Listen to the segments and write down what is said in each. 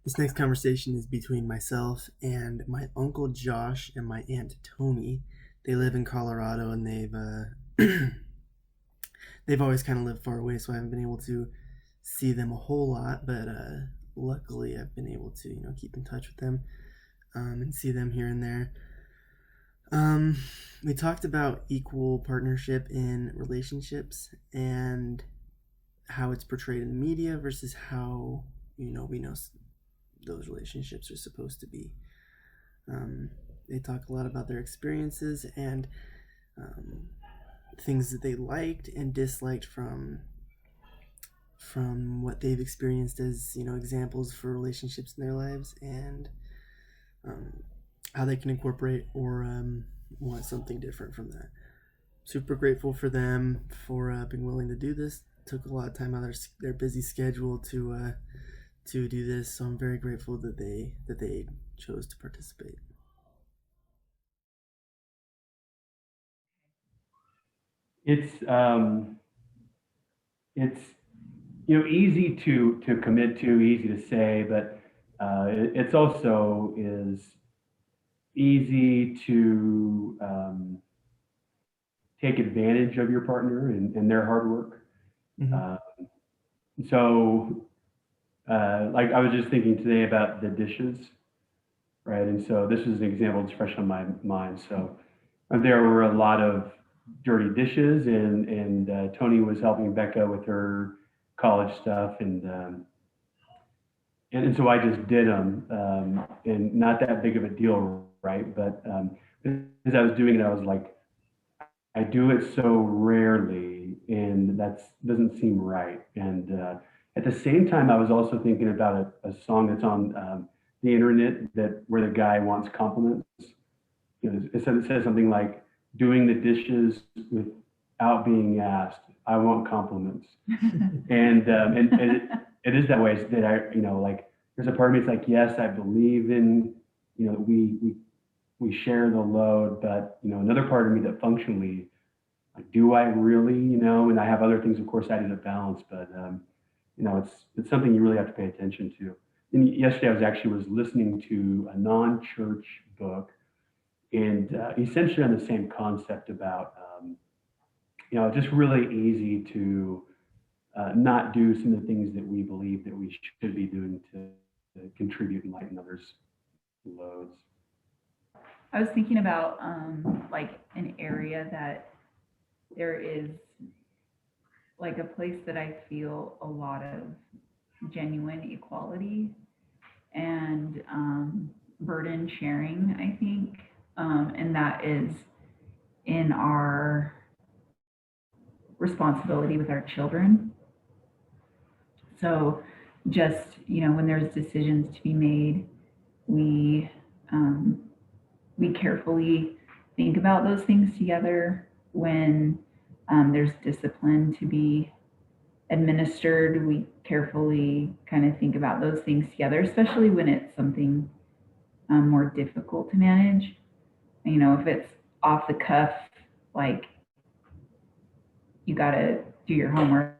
This next conversation is between myself and my uncle Josh and my aunt Toni. They live in Colorado and they've always kind of lived far away, so I haven't been able to see them a whole lot. But luckily, I've been able to keep in touch with them and see them here and there. Um, we talked about equal partnership in relationships and how it's portrayed in the media versus how we know those relationships are supposed to be. Um, they talk a lot about their experiences and um, things that they liked and disliked from what they've experienced as examples for relationships in their lives, and um, how they can incorporate or want something different from that. Super grateful for them for being willing to do this. Took a lot of time out of their busy schedule to do this, so I'm very grateful that they chose to participate. It's it's easy to commit to, easy to say, but it's also is easy to take advantage of your partner and their hard work. Mm-hmm. Uh, so, like I was just thinking today about the dishes, right? And so this is an example that's fresh on my mind. So there were a lot of dirty dishes, and Tony was helping Becca with her college stuff, and so I just did them, and not that big of a deal, right? But as I was doing it, I was like, I do it so rarely, and that doesn't seem right. And at the same time, I was also thinking about a song that's on the internet that where the guy wants compliments. It says something like doing the dishes without being asked. I want compliments, and it is that way. That like there's a part of me. It's like yes, I believe in we share the load, but another part of me that functionally like, do I really, and I have other things, of course, I need to balance, but it's something you really have to pay attention to. And yesterday I was listening to a non-church book, and essentially on the same concept about just really easy to not do some of the things that we believe that we should be doing to contribute and lighten others' loads. I was thinking about like an area that there is like a place that I feel a lot of genuine equality and burden sharing, I think. And that is in our responsibility with our children. So, just, when there's decisions to be made, we um, we carefully think about those things together. When there's discipline to be administered, we carefully kind of think about those things together, especially when it's something more difficult to manage. If it's off the cuff, like you got to do your homework,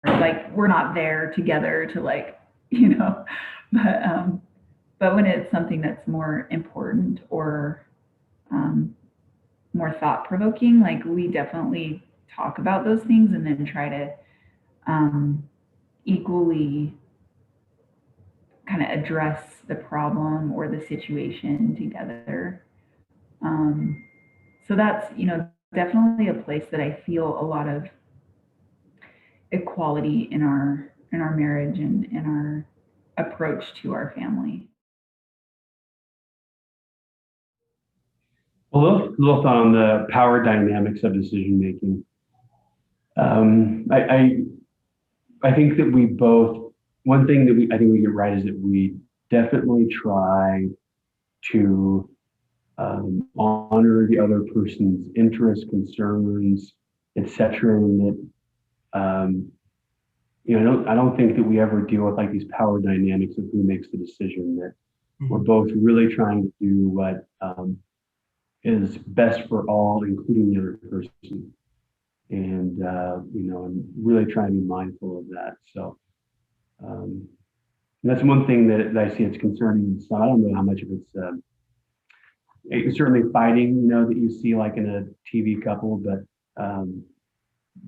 like we're not there together to like, you know, but but when it's something that's more important or um, more thought provoking, like we definitely talk about those things and then try to um, equally kind of address the problem or the situation together. Um, so that's, definitely a place that I feel a lot of equality in our marriage and in our approach to our family. A little thought on the power dynamics of decision making. Um, I, I I think that we both one thing that I think we get right is that we definitely try to honor the other person's interests, concerns, etc. And that I don't think that we ever deal with like these power dynamics of who makes the decision. That we're Mm-hmm. both really trying to do what is best for all, including the other person, and really trying to be mindful of that. So, um, And that's one thing that I see it's concerning. So I don't know how much of it's certainly fighting, that you see like in a TV couple, but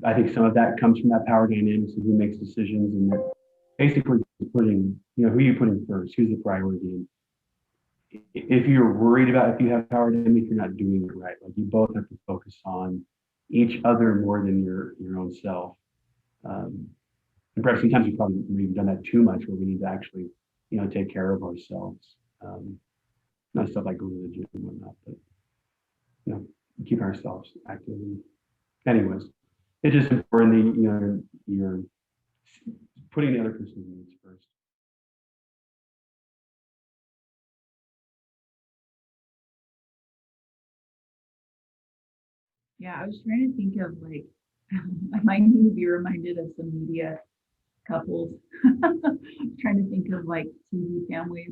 I think some of that comes from that power dynamics of who makes decisions and that basically putting, who are you putting first? Who's the priority? And if you're worried about if you have power dynamic, you're not doing it right. Like you both have to focus on each other more than your own self. Um, and perhaps sometimes we've probably maybe done that too much where we need to actually, take care of ourselves. Not stuff like going to the gym and whatnot, but you know, keep ourselves active. And anyways, it's just important that you're putting the other person's needs first. Yeah, I was trying to think of like, I might need to be reminded of some media couples. Trying to think of like TV families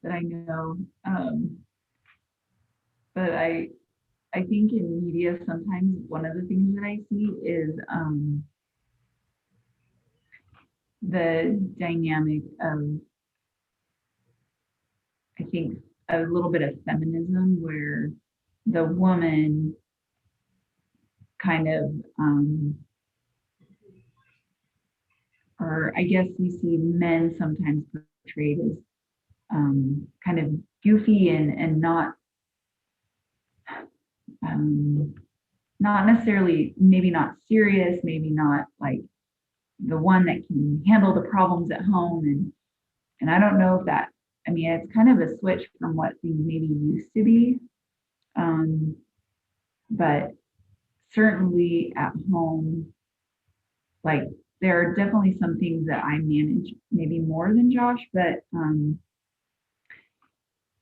that I know. But I think in media sometimes one of the things that I see is the dynamic of, I think, a little bit of feminism where the woman kind of or I guess you see men sometimes portrayed as kind of goofy and um, not necessarily, maybe not serious, maybe not like the one that can handle the problems at home. And I don't know if that, I mean, it's kind of a switch from what things maybe used to be. Um, but certainly at home, like there are definitely some things that I manage maybe more than Josh, but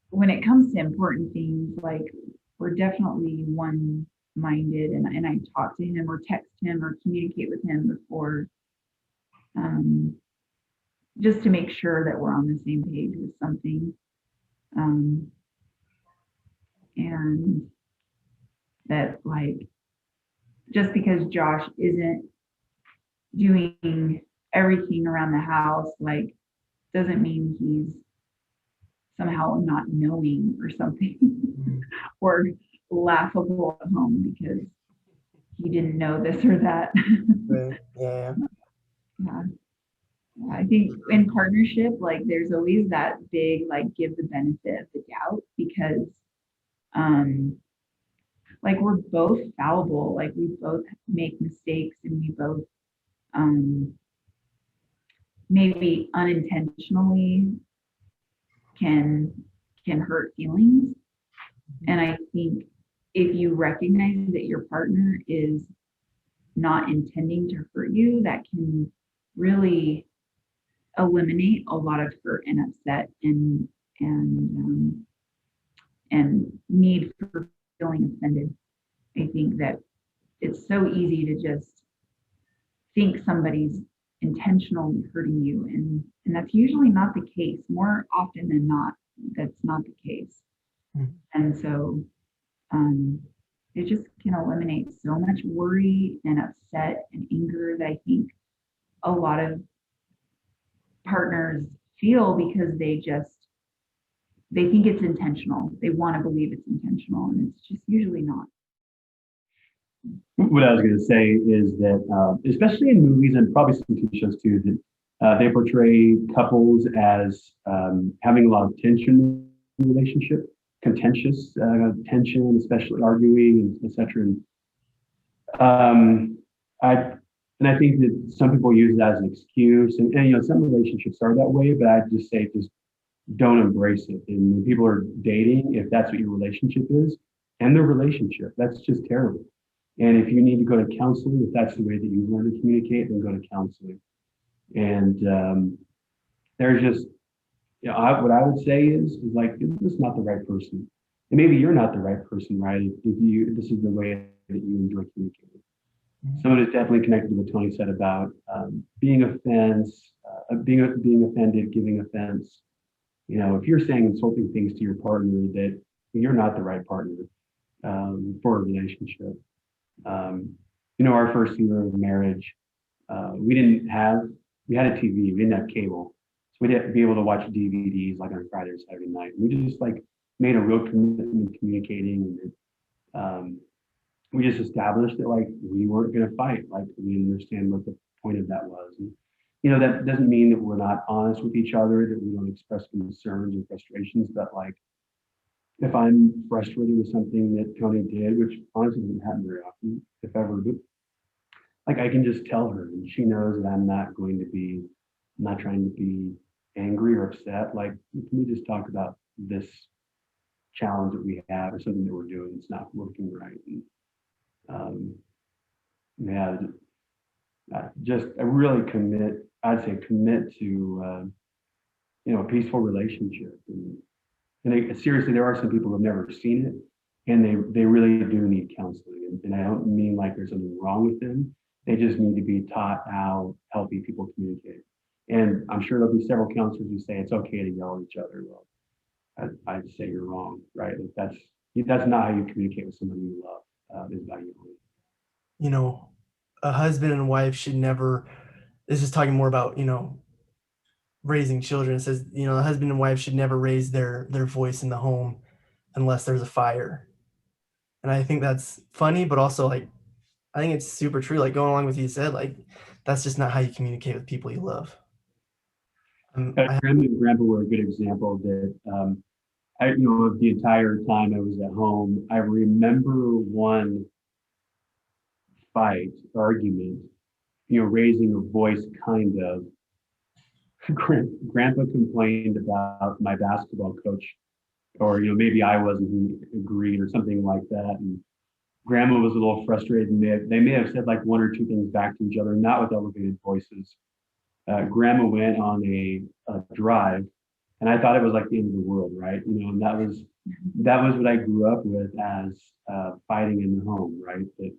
when it comes to important things, like we're definitely one minded and I talk to him or text him or communicate with him before um, just to make sure that we're on the same page with something. Um, and that like just because Josh isn't doing everything around the house, like doesn't mean he's somehow not knowing or something or laughable at home because he didn't know this or that. Right. Yeah. Yeah. I think in partnership, like there's always that big like give the benefit of the doubt because um like we're both fallible, like we both make mistakes and we both um maybe unintentionally can can hurt feelings. And I think if you recognize that your partner is not intending to hurt you, that can really eliminate a lot of hurt and upset and and need for feeling offended. I think that it's so easy to just think somebody's intentionally hurting you, and that's usually not the case. More often than not, that's not the case. Mhm. And so um, it just can eliminate so much worry and upset and anger that I think a lot of partners feel because they think it's intentional. They want to believe it's intentional, and it's just usually not. What I was going to say is that, especially in movies and probably some TV shows too, that they portray couples as having a lot of tension in the relationship, contentious tension, especially arguing, and etc. Um, I and I think that some people use that as an excuse, and some relationships are that way. But I just say just don't embrace it. And when people are dating, if that's what your relationship is, end the relationship. That's just terrible. And if you need to go to counseling, if that's the way that you learn to communicate, then go to counseling. And there's just, what I would say is like, this is not the right person. And maybe you're not the right person, right? If this is the way that you enjoy communicating. Some of it is definitely connected to what Toni said about being being offended, giving offense. If you're saying insulting things to your partner, that you're not the right partner for a relationship. Our first year of marriage, we had a TV, we didn't have cable. So we'd have to be able to watch DVDs like on Friday or Saturday night. We just like made a real commitment in communicating, and we just established that like we weren't going to fight. Like we understand what the point of that was. And, that doesn't mean that we're not honest with each other, that we don't express concerns and frustrations, but like if I'm frustrated with something that Tony did, which honestly doesn't happen very often, if ever, but like I can just tell her and she knows that I'm not trying to be angry or upset. Like, can we just talk about this challenge that we have or something that we're doing that's not working right? And um, yeah, I really I'd say commit to, a peaceful relationship. And seriously, there are some people who've never seen it, and they really do need counseling. And I don't mean like there's something wrong with them. They just need to be taught how healthy people communicate. And I'm sure there'll be several counselors who say it's okay to yell at each other. Well, I'd say you're wrong, right? Like that's not how you communicate with somebody you love. Is by yelling. You know, a husband and wife should never. This is talking more about raising children. It says the husband and wife should never raise their voice in the home unless there's a fire. And I think that's funny, but also like I think it's super true. Like going along with what you said, like that's just not how you communicate with people you love. Grandma and grandpa were a good example that the entire time I was at home, I remember one fight, argument, raising a voice kind of. Grandpa complained about my basketball coach, or maybe I wasn't, he agreed or something like that. And grandma was a little frustrated, and they may have said like one or two things back to each other, not with elevated voices. Grandma went on a drive, and I thought it was like the end of the world, right? And that was what I grew up with as fighting in the home, right? That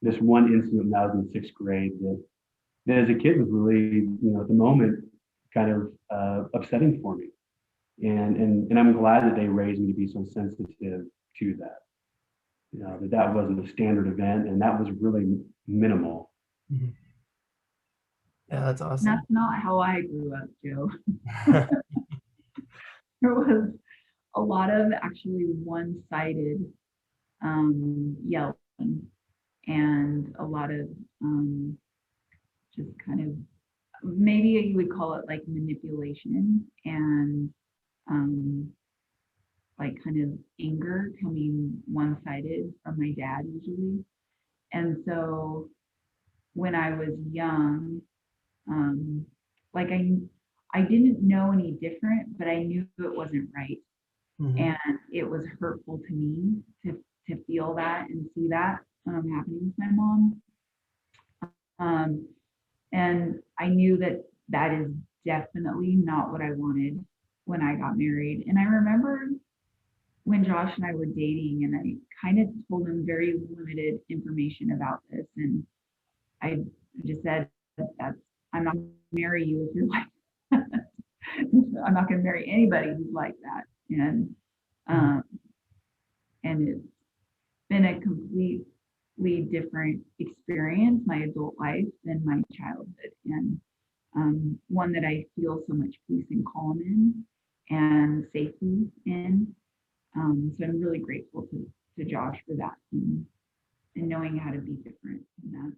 this one incident when I was in sixth grade that as a kid was really, at the moment, kind of upsetting for me. And I'm glad that they raised me to be so sensitive to that. That wasn't a standard event, and that was really minimal. Mhm. Yeah, that's awesome. That's not how I grew up, Joe. There was a lot of actually one-sided yelling and a lot of just kind of maybe you would call it like manipulation and like kind of anger coming one-sided from my dad usually. And so when I was young, like I didn't know any different, but I knew it wasn't right. Mhm. And it was hurtful to me to feel that and see that happening with my mom. Um, and I knew that that is definitely not what I wanted when I got married. And I remember when Josh and I were dating, and I kind of told him very limited information about this, and I just said that I'm not going to marry you if you're like that. I'm not going to marry anybody who's like that. Um, and it's been a completely different experience, my adult life, than my childhood, and one that I feel so much peace and calm in and safety in. So I'm really grateful to Josh for that and knowing how to be different in that.